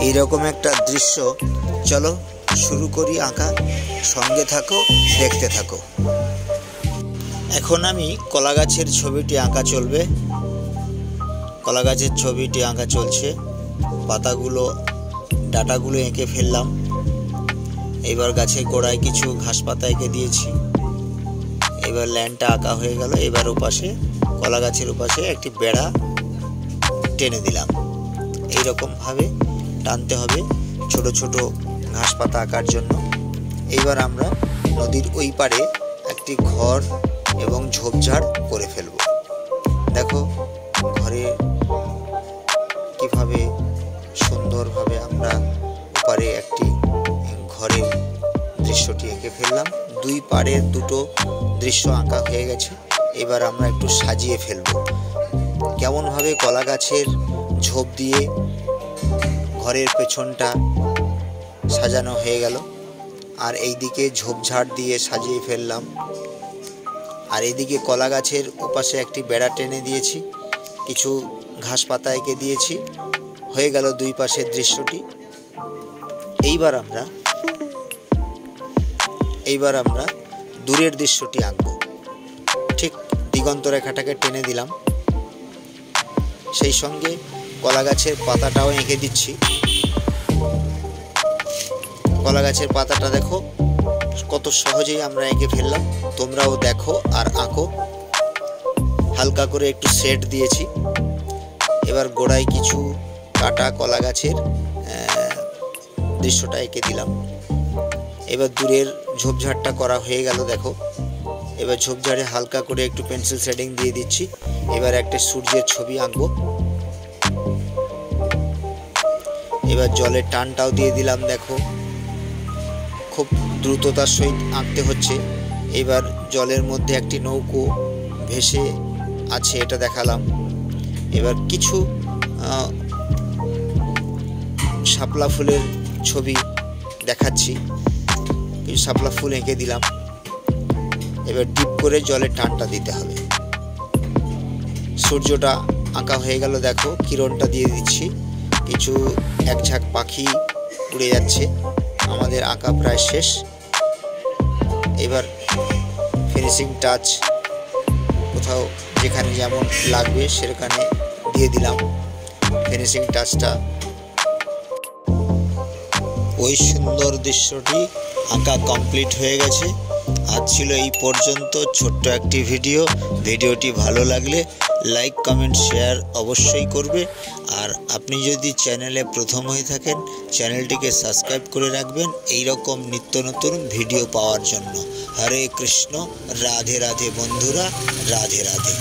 এইরকম একটা দৃশ্য। চলো শুরু করি আঁকা, সঙ্গে থাকো, দেখতে থাকো। এখন আমি কলা গাছের ছবিটি আঁকা চলবে। কলা গাছের ছবিটি আঁকা চলছে। পাতাগুলো, ডাটাগুলো এঁকে ফেললাম। এবার গাছের গোড়ায় কিছু ঘাস পাতা এঁকে দিয়েছি। এবার ল্যান্ডটা আঁকা হয়ে গেল। এবার ওপাশে, কলা গাছের ওপাশে একটি বেড়া টেনে দিলাম। এইরকমভাবে টানতে হবে ছোট ছোট ঘাস পাতা আঁকার জন্য। এইবার আমরা নদীর ওই পারে একটি ঘর এবং ঝোপঝাড় করে ফেলব। দেখো ঘরে কিভাবে সুন্দরভাবে আমরা ওপারে একটি ঘরের দৃশ্যটি এঁকে ফেললাম। দুই পাড়ের দুটো দৃশ্য আঁকা হয়ে গেছে। এবার আমরা একটু সাজিয়ে ফেলব। কেমনভাবে কলা গাছের ঝোপ দিয়ে ঘরের পেছনটা সাজানো হয়ে গেল, আর এইদিকে ঝোপঝাড় দিয়ে সাজিয়ে ফেললাম। আর এইদিকে কলা গাছের ওপাশে একটি বেড়া টেনে দিয়েছি, কিছু ঘাস পাতা এঁকে দিয়েছি। হয়ে গেল দুই পাশের দৃশ্যটি। এইবার আমরা দূরের দৃশ্যটি আঁকব। ঠিক দিগন্ত রেখাটাকে টেনে দিলাম, সেই সঙ্গে কলা গাছের পাতাটাও এঁকে দিচ্ছি। কলা গাছের পাতাটা দেখো কত সহজেই আমরা এঁকে ফেললাম। তোমরাও দেখো আর আঁকো। হালকা করে একটু শেড দিয়েছি। এবার গোড়ায় কিছু কাটা কলা গাছের দৃশ্যটা এঁকে দিলাম। এবার দূরের ঝোপঝাড়টা করা হয়ে গেল। দেখো এবার ঝোপঝাড়ে হালকা করে একটু পেন্সিল শেডিং দিয়ে দিচ্ছি। এবার একটা সূর্যের ছবি আঁকবো। এবার জলের টানটাও দিয়ে দিলাম। দেখো খুব দ্রুততার সহিত আঁকতে হচ্ছে। এবার জলের মধ্যে একটি নৌকো ভেসে আছে, এটা দেখালাম। এবার কিছু শাপলা ফুলের ছবি দেখাচ্ছি। কিছু শাপলা ফুল এঁকে দিলাম। এবার ডিপ করে জলের টানটা দিতে হবে। সূর্যটা আঁকা হয়ে গেল। দেখো কিরণটা দিয়ে দিচ্ছি। কিছু এক ঝাঁক পাখি উড়ে যাচ্ছে। আমাদের আঁকা প্রায় শেষ। এবার ফিনিশিং টাচ কোথাও যেখানে যেমন লাগবে সেখানে দিয়ে দিলাম ফিনিশিং টাচটা। ওই সুন্দর দৃশ্যটি আঁকা কমপ্লিট হয়ে গেছে। আজ ছিল এই পর্যন্ত ছোট্ট একটি ভিডিওটি ভালো লাগলে লাইক, কমেন্ট, শেয়ার অবশ্যই করবে। আর আপনি যদি চ্যানেলে প্রথম হয়ে থাকেন, চ্যানেলটিকে সাবস্ক্রাইব করে রাখবেন এই রকম নিত্য নতুন ভিডিও পাওয়ার জন্য। হরে কৃষ্ণ, রাধে রাধে বন্ধুরা, রাধে রাধে।